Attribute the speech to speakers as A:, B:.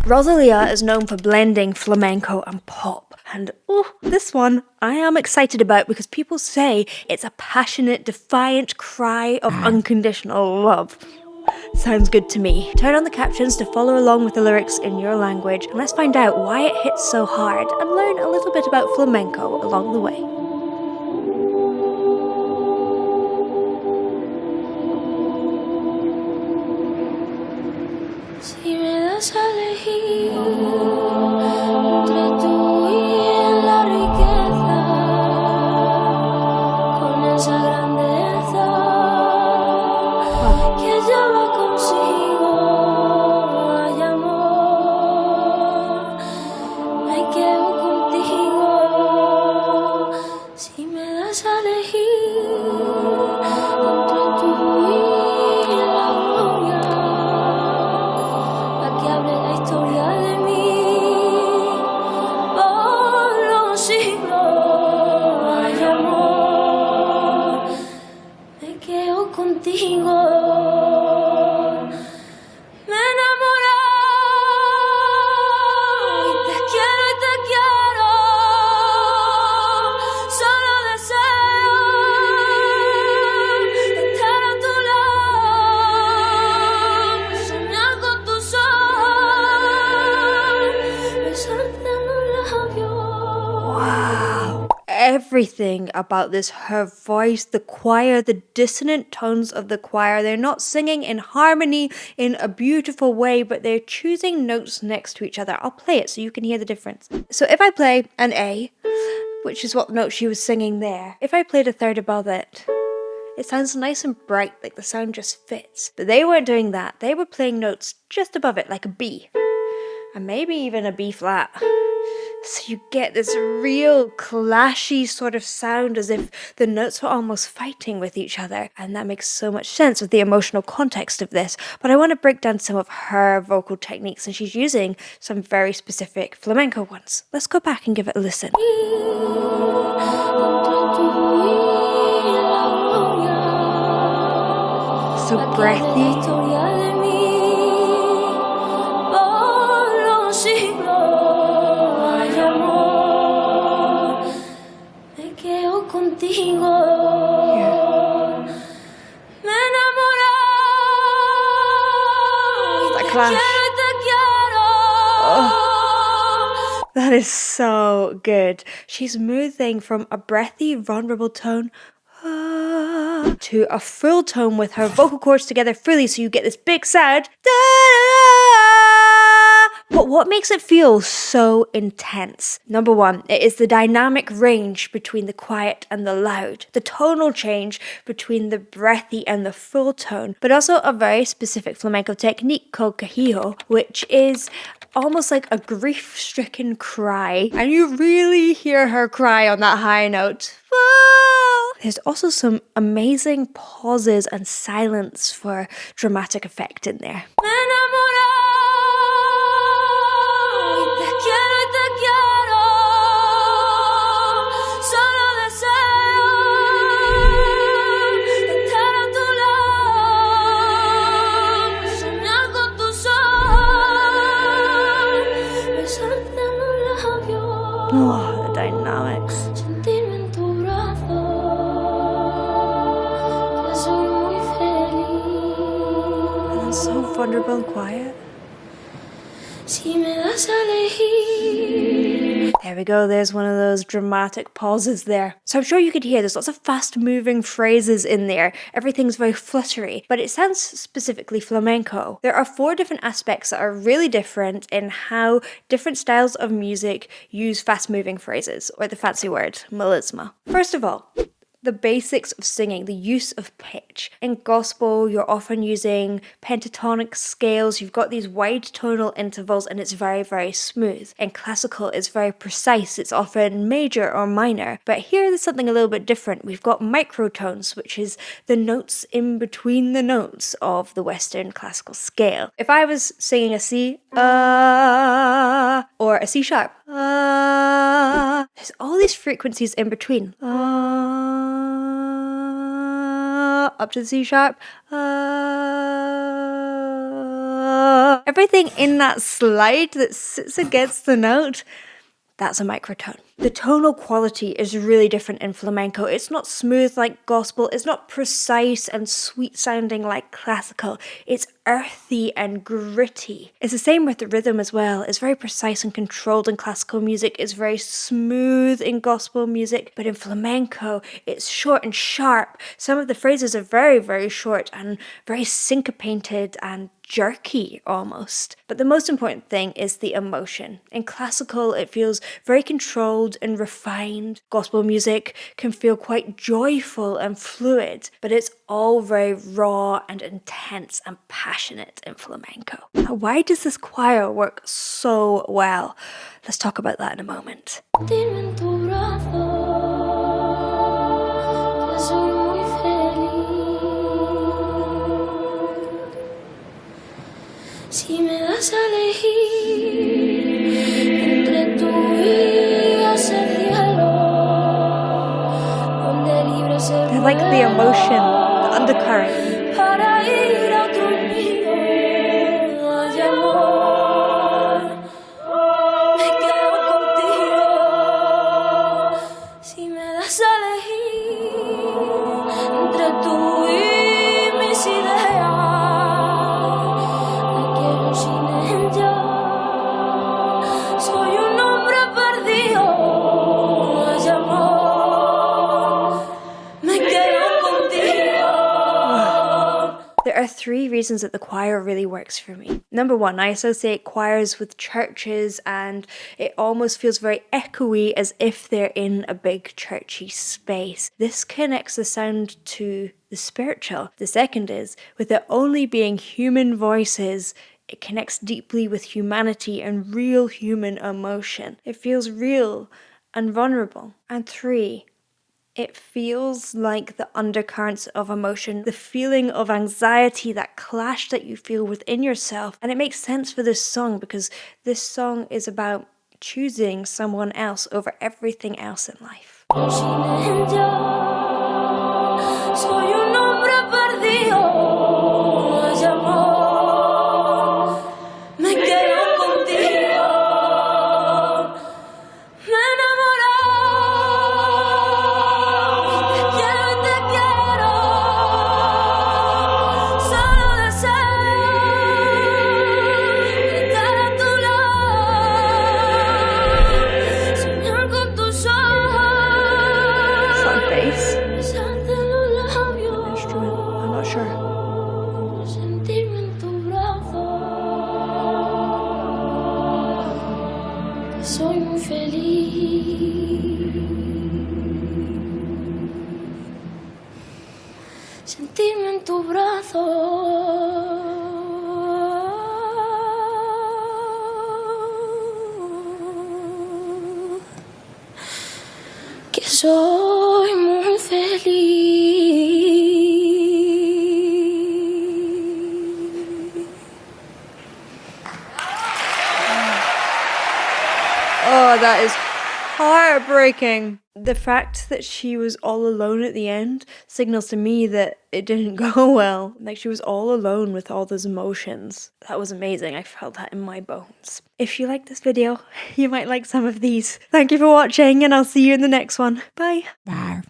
A: Rosalia is known for blending flamenco and pop. And this one I am excited about because people say it's a passionate, defiant cry of unconditional love. Sounds good to me. Turn on the captions to follow along with the lyrics in your language, and let's find out why it hits so hard and learn a little bit about flamenco along the way.
B: Si me das a elegir entre tú y la riqueza, con esa grandeza que lleva consigo, ay amor, me quedo contigo. Si me das a elegir entre tú y la gloria, que hable la historia de mí por los siglos, ay amor, me quedo contigo. Me enamoré y te quiero, solo deseo estar a tu lado, soñar con tus
A: Wow. Everything about this, her voice, the choir, the dissonant tones of the choir, they're not singing in harmony in a beautiful way, but they're choosing notes next to each other. I'll play it so you can hear the difference. So if I play an A, which is what note she was singing there, if I played a third above it, it sounds nice and bright, like the sound just fits. But they weren't doing that. They were playing notes just above it, like a B. And maybe even a B flat. So you get this real clashy sort of sound as if the notes were almost fighting with each other. And that makes so much sense with the emotional context of this. But I want to break down some of her vocal techniques, and she's using some very specific flamenco ones. Let's go back and give it a listen. So breathy. That is so good. She's moving from a breathy, vulnerable tone to a full tone with her vocal cords together fully, so you get this big sound. But what makes it feel so intense? Number one, it is the dynamic range between the quiet and the loud, the tonal change between the breathy and the full tone, but also a very specific flamenco technique called quejido, which is almost like a grief-stricken cry, and you really hear her cry on that high note. There's also some amazing pauses and silence for dramatic effect in there. Oh, the dynamics. And then so vulnerable and quiet. There we go, there's one of those dramatic pauses there. So I'm sure you could hear there's lots of fast moving phrases in there. Everything's very fluttery, but it sounds specifically flamenco. There are 4 different aspects that are really different in how different styles of music use fast moving phrases, or the fancy word, melisma. First of all, the basics of singing, the use of pitch. In gospel, you're often using pentatonic scales. You've got these wide tonal intervals and it's very, very smooth. In classical, it's very precise. It's often major or minor. But here, there's something a little bit different. We've got microtones, which is the notes in between the notes of the Western classical scale. If I was singing a C, or a C sharp, there's all these frequencies in between. Up to the C sharp, Everything in that slide that sits against the note, that's a microtone. The tonal quality is really different in flamenco. It's not smooth like gospel. It's not precise and sweet sounding like classical. It's earthy and gritty. It's the same with the rhythm as well. It's very precise and controlled in classical music. It's very smooth in gospel music. But in flamenco, it's short and sharp. Some of the phrases are very, very short and very syncopated and jerky almost. But the most important thing is the emotion. In classical, it feels very controlled and refined. Gospel music can feel quite joyful and fluid, but it's all very raw and intense and passionate in flamenco. Now, why does this choir work so well? Let's talk about that in a moment.
B: Dime en tu brazo que soy muy feliz. Si me das a elegir entre tú y ese cielo donde libre se
A: I like the emotion, the undercurrent.
B: para ir a otro nido, ay amor, me quedo contigo. Si me das a elegir entre tú y mis ideas, me quiero sin ella. Soy un hombre perdido, ay amor, me quedo contigo.
A: There are 3 reasons that the choir really works for me. Number 1, I associate choirs with churches and it almost feels very echoey as if they're in a big churchy space. This connects the sound to the spiritual. The second is, with it only being human voices, it connects deeply with humanity and real human emotion. It feels real and vulnerable. And 3, it feels like the undercurrents of emotion, the feeling of anxiety, that clash that you feel within yourself. And it makes sense for this song because this song is about choosing someone else over everything else in life.
B: Sin ella, soy un hombre perdido, ay amor, me quedo contigo. Me enamoré, te quiero, solo deseo estar a tu lado, soñar con tus ojos.
A: Is that a bass?
B: Besarte los labios,
A: Instrument? I'm not sure.
B: sentirme en tu brazo, que soy muy feliz. Sentirme en tu brazo, que soy muy feliz.
A: Oh, that is heartbreaking. The fact that she was all alone at the end signals to me that it didn't go well. Like she was all alone with all those emotions. That was amazing. I felt that in my bones. If you like this video, you might like some of these. Thank you for watching and I'll see you in the next one. Bye.
C: Bye.